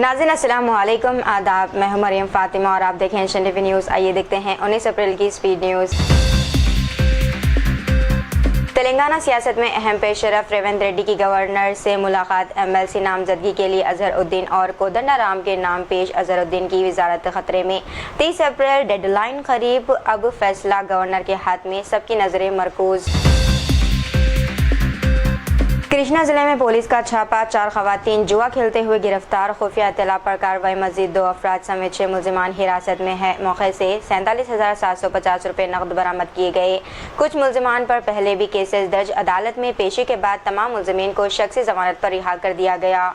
नाज़रीन अस्सलाम वालेकुम, आदाब। मैं हूं मरियम फातिमा और आप देखें एनएशन टीवी न्यूज़। आइए देखते हैं 19 अप्रैल की स्पीड न्यूज़। तेलंगाना सियासत में अहम पेशरफ रेवंत रेड्डी की गवर्नर से मुलाकात। एमएलसी नामजदगी के लिए अजहरुद्दीन और कोदंडाराम के नाम पेश। अजहरुद्दीन की वजारत खतरे में। 30 अप्रैल डेडलाइन करीब, अब फैसला गवर्नर के हाथ में, सबकी नजरें मरकूज। कृष्णा जिले में पुलिस का छापा, 4 खवातीन जुआ खेलते हुए गिरफ्तार। खुफिया इत्तला पर कार्रवाई, मजीद 2 अफराद समेत 6 मुल्जिमान हिरासत में है। मौके से 47,750 रुपये नकद बरामद किए गए। कुछ मुल्जिमान पर पहले भी केसेस दर्ज। अदालत में पेशी के बाद तमाम मुल्जिमीन को शख्सी जमानत पर रिहा कर दिया गया।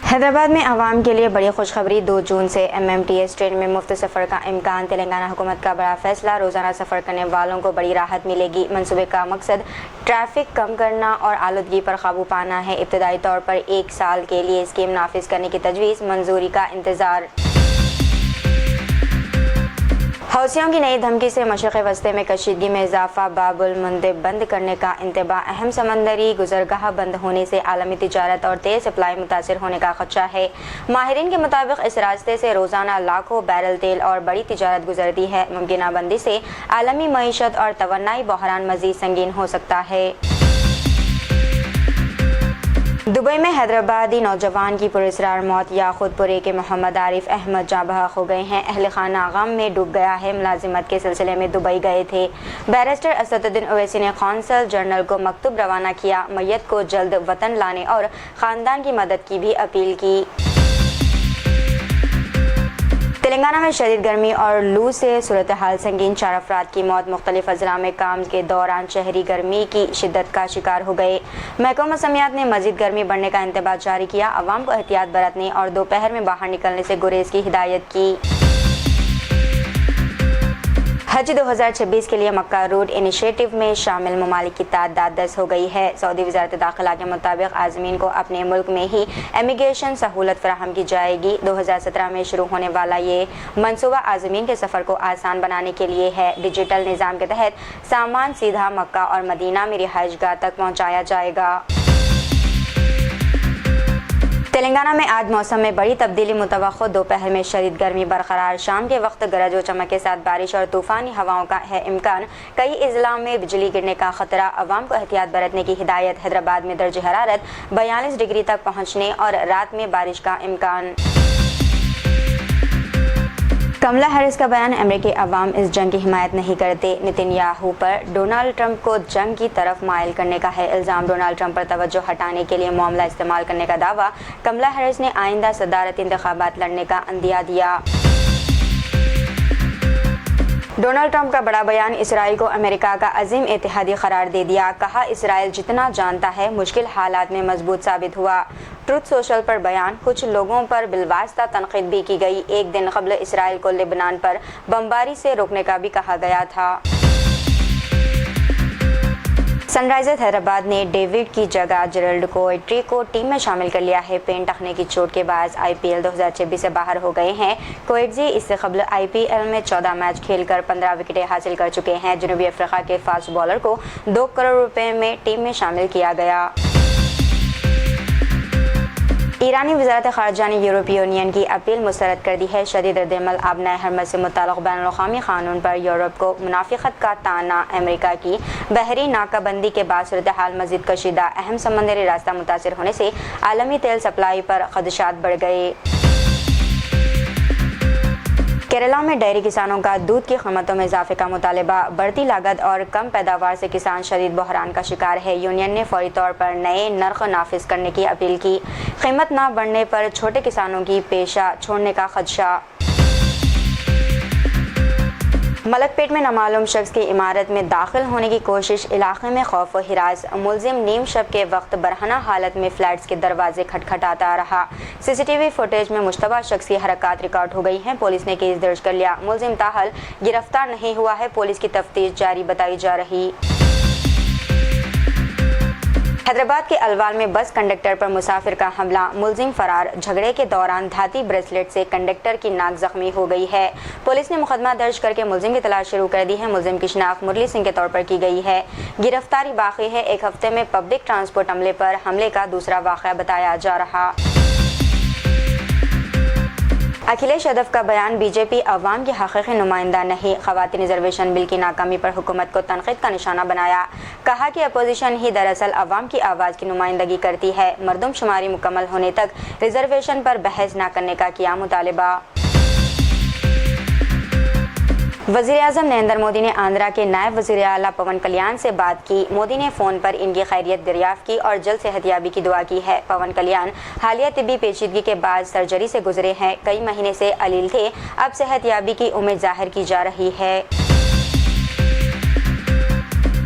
हैदराबाद में आवाम के लिए बड़ी खुशखबरी, 2 जून से एमएमटीएस ट्रेन में मुफ्त सफ़र का इम्कान। तेलंगाना हुकूमत का बड़ा फैसला, रोज़ाना सफ़र करने वालों को बड़ी राहत मिलेगी। मंसूबे का मकसद ट्रैफिक कम करना और आलूदगी पर काबू पाना है। इब्तदाई तौर पर 1 साल के लिए स्कीम नाफिज करने की तजवीज़, मंजूरी का इंतज़ार। हौसियों की नई धमकी से मशरक़ वस्ती में कशीदगी में इजाफा, बाबुल मंदब बंद करने का इंतबा। अहम समंदरी गुजरगाह बंद होने से आलमी तिजारत और तेल सप्लाई मुतासर होने का खदशा है। माहिरीन के मुताबिक इस रास्ते से रोज़ाना लाखों बैरल तेल और बड़ी तिजारत गुजरती है। मुमकिन बंदी से आलमी मईशत और तवन्नाई बहरान मज़ीद संगीन हो सकता है। दुबई में हैदराबादी नौजवान की पुरस्कार मौत। याखूतपुरे के मोहम्मद आरिफ अहमद जाँ बहक हो गए हैं। अहल खाना गम में डूब गया है। मुलाजिमत के सिलसिले में दुबई गए थे। बैरिस्टर असदुद्दीन ओवैसी ने कौंसल जनरल को मकतूब रवाना किया। मैयत को जल्द वतन लाने और ख़ानदान की मदद की भी अपील की। तेलंगाना में शदीद गर्मी और लू से सूरत हाल संगीन, 4 अफराद की मौत। मुख्तलिफ अजला में काम के दौरान शहरी गर्मी की शिद्दत का शिकार हो गए। महकमा मौसमियात ने मजीद गर्मी बढ़ने का इंतबाह जारी किया। अवाम को एहतियात बरतने और दोपहर में बाहर निकलने से गुरेज की हिदायत की। हज 2026 के लिए मक्का रूट इनिशिएटिव में शामिल ममालिक की तादाद 10 हो गई है। सऊदी वजारत दाखिला के मुताबिक आज़मीन को अपने मुल्क में ही इमिग्रेशन सहूलत फराहम की जाएगी। 2017 में शुरू होने वाला ये मनसूबा आज़मीन के सफ़र को आसान बनाने के लिए है। डिजिटल निज़ाम के तहत सामान सीधा मक्का और मदीना में रिहाइशगाह तक पहुँचाया जाएगा। तेलंगाना में आज मौसम में बड़ी तब्दीली मुतवक्को। दोपहर में शदीद गर्मी बरकरार, शाम के वक्त गरज व चमक के साथ बारिश और तूफ़ानी हवाओं का है इम्कान। कई अजला में बिजली गिरने का खतरा, अवाम को एहतियात बरतने की हिदायत। हैदराबाद में दर्ज हरारत 42 डिग्री तक पहुँचने और रात में बारिश का इम्कान। कमला हैरिस का बयान, अमेरिकी अवाम इस जंग की हिमायत नहीं करते। नेतन्याहू पर डोनाल्ड ट्रंप को जंग की तरफ माइल करने का है इल्ज़ाम। डोनाल्ड ट्रंप पर तवज्जो हटाने के लिए मामला इस्तेमाल करने का दावा। कमला हैरिस ने आइंदा सदारती इंतखाबात लड़ने का अंदिया दिया। डोनाल्ड ट्रंप का बड़ा बयान, इसराइल को अमेरिका का अजीम इत्तेहादी करार दे दिया। कहा, इसराइल जितना जानता है मुश्किल हालात में मजबूत साबित हुआ। ट्रुथ सोशल पर बयान, कुछ लोगों पर बिलवास्ता तनकीद भी की गई। एक दिन कबल इसराइल को लेबनान पर बमबारी से रोकने का भी कहा गया था। सनराइजर्स हैदराबाद ने डेविड की जगह जेरल्ड कोएट्री को टीम में शामिल कर लिया है। पेन टखने की चोट के बाद आईपीएल 2026 से बाहर हो गए हैं। कोएट्री इससे कबल आईपीएल में 14 मैच खेलकर 15 विकेटें हासिल कर चुके हैं। जनूबी अफ्रीका के फास्ट बॉलर को 2 करोड़ रुपए में टीम में शामिल किया गया। ईरानी वज़ारत ख़ारजा ने यूरोपीय यूनियन की अपील मुस्तरद कर दी है। शदीद रद्द-ए-अमल आबनाए हरमत से मुताल्लिक़ बैनुल-अक़वामी क़ानून पर यूरोप को मुनाफ़िक़त का ताना। अमेरिका की बहरी नाकाबंदी के बाद सूरत हाल मज़ीद कशीदा। अहम समंदरी रास्ता मुतासर होने से आलमी तेल सप्लाई पर ख़दशात बढ़ गए। केरला में डेयरी किसानों का दूध की कीमतों में इजाफे का मुतालबा। बढ़ती लागत और कम पैदावार से किसान शदीद बहरान का शिकार है। यूनियन ने फौरी तौर पर नए नर्ख नाफिज करने की अपील की। कीमत न बढ़ने पर छोटे किसानों की पेशा छोड़ने का खदशा। मलकपेट में नामालूम शख्स की इमारत में दाखिल होने की कोशिश, इलाके में खौफ व हिरास। मुलजिम नीम शब के वक्त बरहना हालत में फ्लैट्स के दरवाजे खटखटाता रहा। सीसीटीवी फुटेज में मुश्तबा शख्स की हरकत रिकॉर्ड हो गई हैं। पुलिस ने केस दर्ज कर लिया। मुलजिम ताहल गिरफ्तार नहीं हुआ है। पुलिस की तफ्तीश जारी बताई जा रही। हैदराबाद के अलवाल में बस कंडक्टर पर मुसाफिर का हमला, मुलजिम फरार। झगड़े के दौरान धाती ब्रेसलेट से कंडक्टर की नाक जख्मी हो गई है। पुलिस ने मुकदमा दर्ज करके मुलजिम की तलाश शुरू कर दी है। मुलजिम की शिनाख्त मुरली सिंह के तौर पर की गई है। गिरफ्तारी बाकी है। एक हफ्ते में पब्लिक ट्रांसपोर्ट अमले पर हमले का दूसरा वाक़या बताया जा रहा। अखिलेश यादव का बयान, बीजेपी अवाम की हकीकी नुमाइंदा नहीं। ख़वातीन रिजर्वेशन बिल की नाकामी पर हुकूमत को तनक़ीद का निशाना बनाया। कहा कि अपोजिशन ही दरअसल अवाम की आवाज़ की नुमाइंदगी करती है। मरदमशुमारी मुकम्मल होने तक रिजर्वेशन पर बहस न करने का किया मुतालिबा। वज़ीर-ए-आज़म नरेंद्र मोदी ने आंध्रा के नायब वज़ीर-ए-आला पवन कल्याण से बात की। मोदी ने फ़ोन पर इनकी खैरियत दरियाफ़्त की और जल्द सेहतयाबी की दुआ की है। पवन कल्याण हालिया तिब्बी पेचीदगी के बाद सर्जरी से गुजरे हैं। कई महीने से अलील थे, अब सेहतयाबी की उम्मीद जाहिर की जा रही है।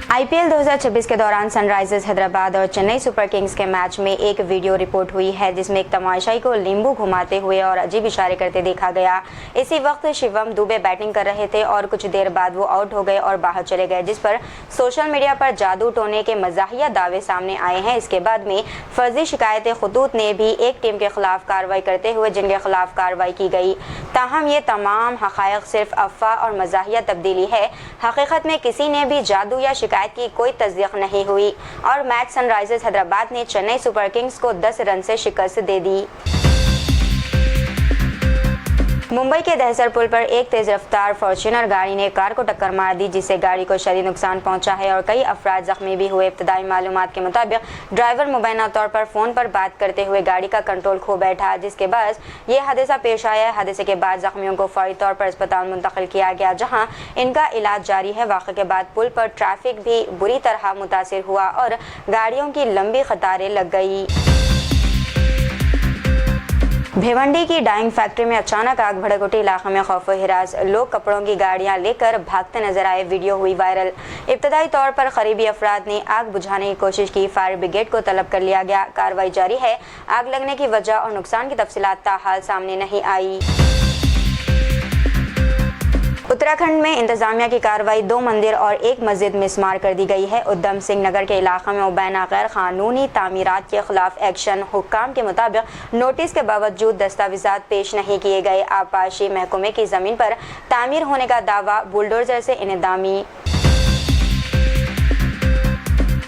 IPL 2026 के दौरान सनराइजर्स हैदराबाद और चेन्नई सुपर किंग्स के मैच में एक वीडियो रिपोर्ट हुई है जिसमें एक तमाशाई को नींबू घुमाते हुए और अजीब इशारे करते देखा गया। इसी वक्त शिवम दुबे बैटिंग कर रहे थे और कुछ देर बाद वो आउट हो गए और बाहर चले गए, जिस पर सोशल मीडिया पर जादू टोने के मज़ाहिया दावे सामने आए हैं। इसके बाद में फर्जी शिकायतें खतूत ने भी एक टीम के खिलाफ कार्रवाई करते हुए जिनके खिलाफ कार्रवाई की गई। ताहम ये तमाम हक़ाइक़ सिर्फ अफवाह और मज़ाहिया तब्दीली है। हकीकत में किसी ने भी जादू या शिकायत की कोई तस्दीक नहीं हुई और मैच सनराइजर्स हैदराबाद ने चेन्नई सुपर किंग्स को 10 रन से शिकस्त दे दी। मुंबई के दहसर पुल पर एक तेज रफ्तार फॉर्च्यूनर गाड़ी ने कार को टक्कर मार दी, जिससे गाड़ी को शदीद नुकसान पहुंचा है और कई अफराद जख्मी भी हुए। इब्तदाई मालूमात के मुताबिक ड्राइवर मुबैना तौर पर फ़ोन पर बात करते हुए गाड़ी का कंट्रोल खो बैठा, जिसके बाद ये हादसा पेश आया। हादसे के बाद जख्मियों को फौरी तौर पर अस्पताल मुंतकिल किया गया, जहां इनका इलाज जारी है। वाक़े के बाद पुल पर ट्रैफिक भी बुरी तरह मुतासिर हुआ और गाड़ियों की लंबी कतारें लग गई। भिवंडी की डाइंग फैक्ट्री में अचानक आग भड़क उठी। इलाके में खौफ व हिरास, लोग कपड़ों की गाड़ियां लेकर भागते नजर आए। वीडियो हुई वायरल। इब्तदाई तौर पर करीबी अफराद ने आग बुझाने की कोशिश की। फायर ब्रिगेड को तलब कर लिया गया। कार्रवाई जारी है। आग लगने की वजह और नुकसान की तफसीलात ताहाल सामने नहीं आई। उत्तराखंड में इंतजामिया की कार्रवाई, 2 मंदिर और 1 मस्जिद मिसमार कर दी गई है। उधम सिंह नगर के इलाके में मुबैना गैर कानूनी तामीरात के खिलाफ एक्शन। हुक्काम के मुताबिक नोटिस के बावजूद दस्तावेजात पेश नहीं किए गए। आबपाशी महकमे की जमीन पर तामीर होने का दावा, बुलडोजर से इनेदामी।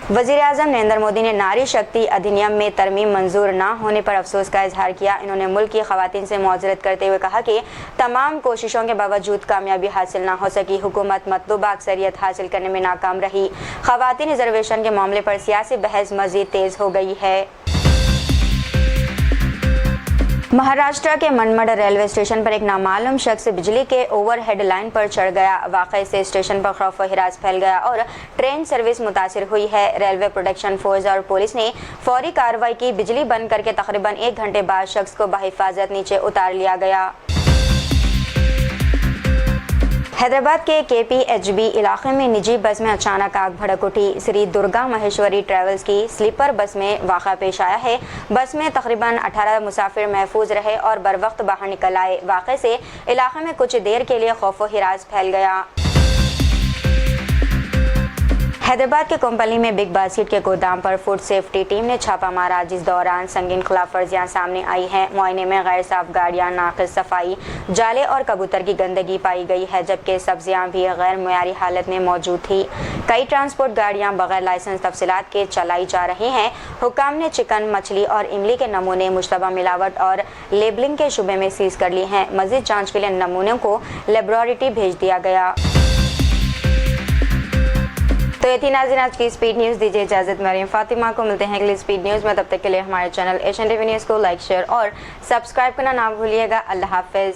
वज़ीर-ए-आज़म नरेंद्र मोदी ने नारी शक्ति अधिनियम में तरमीम मंजूर न होने पर अफसोस का इजहार किया। इन्होंने मुल्क की खवातीन से मुआज़रत करते हुए कहा कि तमाम कोशिशों के बावजूद कामयाबी हासिल न हो सकी। हुकूमत मतलूबा अक्सरियत हासिल करने में नाकाम रही। खवातीन रिजर्वेशन के मामले पर सियासी बहस मज़ीद तेज़ हो गई है। महाराष्ट्र के मनमड रेलवे स्टेशन पर एक नामालूम शख्स बिजली के ओवरहेड लाइन पर चढ़ गया। वाक़े से स्टेशन पर खौफ व हिरास फैल गया और ट्रेन सर्विस मुतासिर हुई है। रेलवे प्रोटेक्शन फोर्स और पुलिस ने फौरी कार्रवाई की। बिजली बंद करके तकरीबन 1 घंटे बाद शख्स को बहिफाजत नीचे उतार लिया गया। हैदराबाद के KPHB इलाके में निजी बस में अचानक आग भड़क उठी। श्री दुर्गा महेश्वरी ट्रेवल्स की स्लीपर बस में वाक़ा पेश आया है। बस में तकरीबन 18 मुसाफिर महफूज रहे और बर वक्त बाहर निकल आए। वाक़े से इलाके में कुछ देर के लिए खौफ व हिरास फैल गया। हैदराबाद के कोम्पली में बिग बास्केट के गोदाम पर फूड सेफ्टी टीम ने छापा मारा, जिस दौरान संगीन खिलाफ वर्जियां सामने आई हैं। मुआयने में गैर साफ गाड़ियां, नाक़िस सफाई, जाले और कबूतर की गंदगी पाई गई है, जबकि सब्जियां भी गैर मुयारी हालत में मौजूद थी। कई ट्रांसपोर्ट गाड़ियां बगैर लाइसेंस तफसीलात के चलाई जा रही हैं। हुक्काम ने चिकन, मछली और इमली के नमूने मुश्तबा मिलावट और लेबलिंग के शुबे में सीज कर लिए हैं। मज़ीद जाँच के लिए नमूनों को लेबोरेटरी भेज दिया गया। तो ये थी नाज़रीन आज की स्पीड न्यूज़। दीजिए इजाज़त, मरियम फातिमा को। मिलते हैं अगली स्पीड न्यूज़ में। तब तक के लिए हमारे चैनल एशियन टीवी न्यूज़ को लाइक, शेयर और सब्सक्राइब करना ना भूलिएगा। अल्लाह हाफ़िज़।